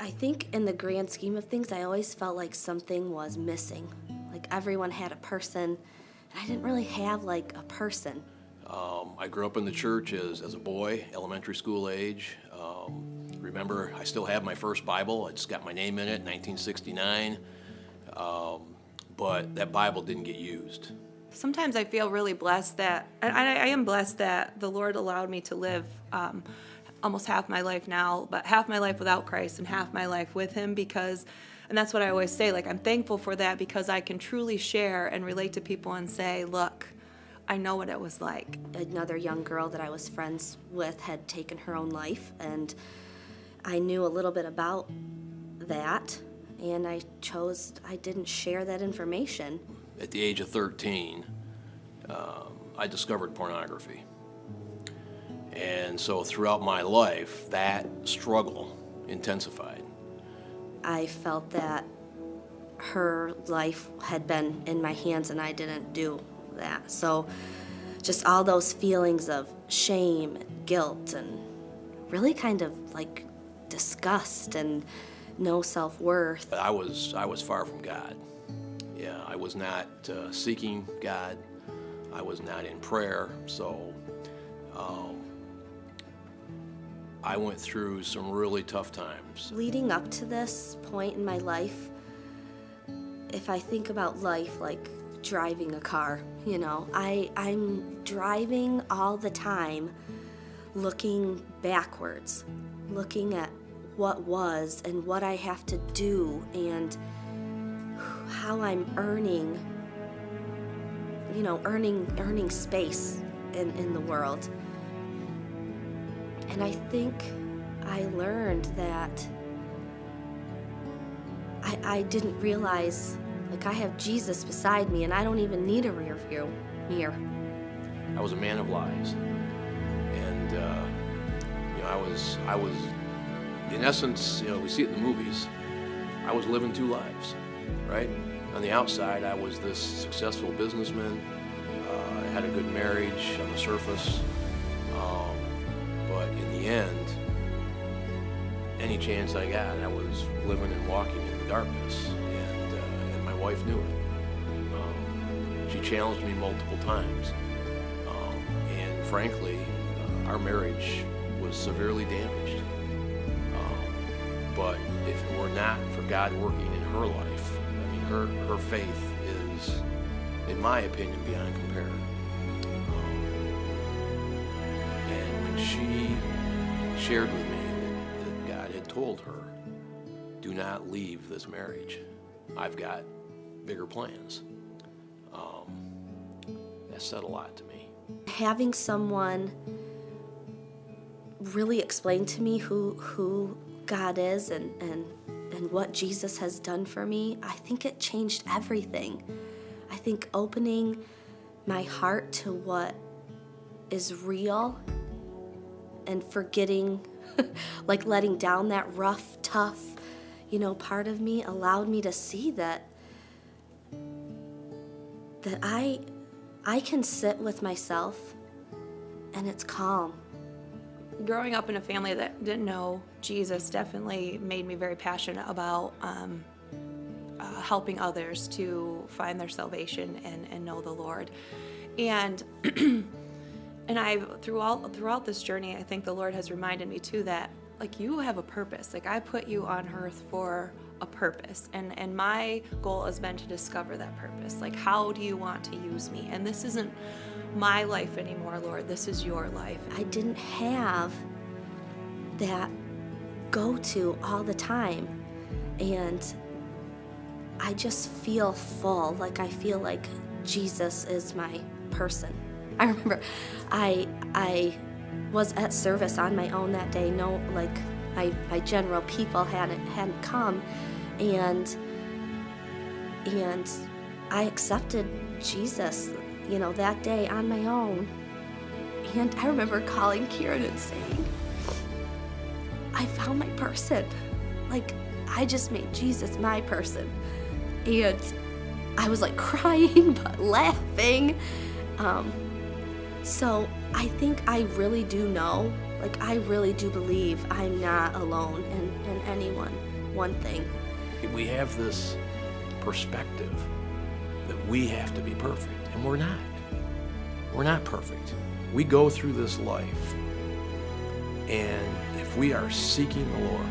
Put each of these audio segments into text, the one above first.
I think in the grand scheme of things, I always felt like something was missing. Like everyone had a person, and I didn't really have like a person. I grew up in the church as a boy, elementary school age. Remember, I still have my first Bible. It's got my name in it, 1969. But that Bible didn't get used. Sometimes I feel really blessed that, I am blessed that the Lord allowed me to live almost half my life now, but half my life without Christ and half my life with Him, because, and that's what I always say, like I'm thankful for that because I can truly share and relate to people and say, look, I know what it was like. Another young girl that I was friends with had taken her own life, and I knew a little bit about that, and I didn't share that information. At the age of 13, I discovered pornography. And so throughout my life, that struggle intensified. I felt that her life had been in my hands and I didn't do that. So just all those feelings of shame and guilt and really kind of like disgust and no self-worth. I was far from God. Yeah, I was not seeking God. I was not in prayer. So I went through some really tough times. Leading up to this point in my life, if I think about life like driving a car, you know, I'm driving all the time looking backwards, looking at what was and what I have to do and how I'm earning space in the world. And I think I learned that I didn't realize, like, I have Jesus beside me and I don't even need a rear view mirror. I was a man of lies. And, I was, in essence, we see it in the movies, I was living two lives, right? On the outside, I was this successful businessman. I had a good marriage on the surface. But in the end, any chance I got, I was living and walking in the darkness. And my wife knew it. She challenged me multiple times. And frankly, our marriage was severely damaged. But if it were not for God working in her life, I mean, her faith is, in my opinion, beyond compare. And when she shared with me that God had told her, do not leave this marriage, I've got bigger plans, that said a lot to me. Having someone really explain to me who God is and what Jesus has done for me, I think it changed everything. I think opening my heart to what is real and forgetting, like letting down that rough, tough, part of me allowed me to see that I can sit with myself and it's calm. Growing up in a family that didn't know Jesus definitely made me very passionate about helping others to find their salvation and know the Lord. And and throughout this journey, I think the Lord has reminded me too that, like, you have a purpose. Like, I put you on earth for a purpose, and my goal has been to discover that purpose. Like, how do you want to use me? And this isn't my life anymore, Lord. This is your life. I didn't have that go-to all the time, and I just feel full. Like, I feel like Jesus is my person. I remember I was at service on my own that day. No, like, my general people hadn't come, and I accepted Jesus, that day on my own. And I remember calling Kieran and saying, I found my person. Like, I just made Jesus my person. And I was like crying but laughing. So I think I really do know, like, I really do believe I'm not alone, and anyone one thing. We have this perspective that we have to be perfect, and we're not. We're not perfect. We go through this life, and if we are seeking the Lord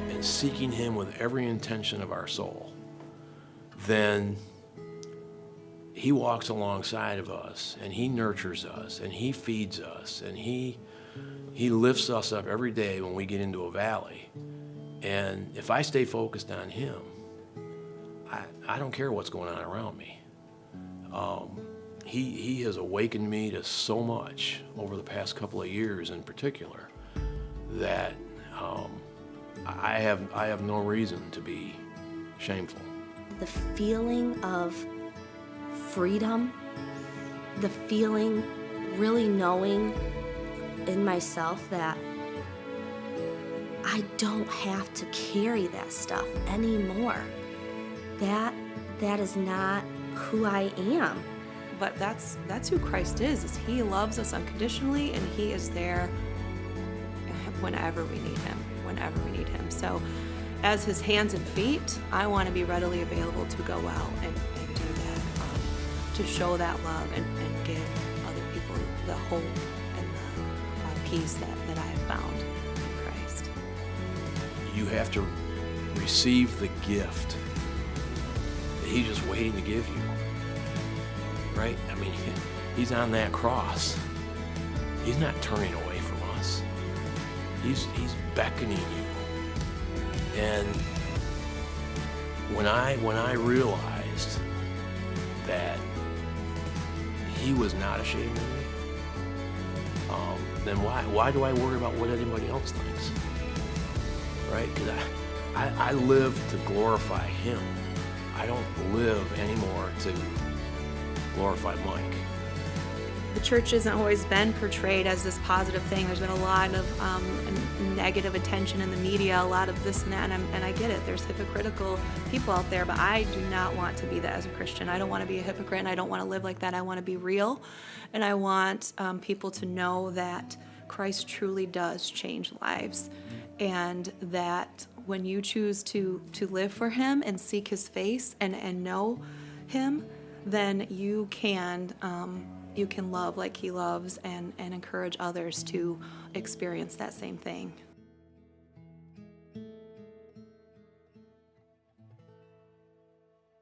and seeking Him with every intention of our soul, then He walks alongside of us, and He nurtures us, and He feeds us, and He lifts us up every day when we get into a valley. And if I stay focused on Him, I don't care what's going on around me. He has awakened me to so much over the past couple of years in particular that I have no reason to be shameful. The feeling of freedom, the feeling really knowing in myself that I don't have to carry that stuff anymore. That is not who I am. But that's who Christ is He loves us unconditionally, and He is there whenever we need Him. So as His hands and feet, I want to be readily available to go out and do that, to show that love and give other people the hope and the peace that I have found in Christ. You have to receive the gift that He's just waiting to give you. Right? I mean, He's on that cross. He's not turning away from us. He's beckoning you. And when I realized that He was not ashamed of me, then why do I worry about what anybody else thinks? Right? Because I live to glorify Him. I don't live anymore to glorify Mike. The church hasn't always been portrayed as this positive thing. There's been a lot of negative attention in the media, a lot of this and that, and I get it. There's hypocritical people out there, but I do not want to be that as a Christian. I don't want to be a hypocrite, and I don't want to live like that. I want to be real, and I want people to know that Christ truly does change lives, and that when you choose to live for Him and seek His face and know Him, then you can love like He loves and encourage others to experience that same thing.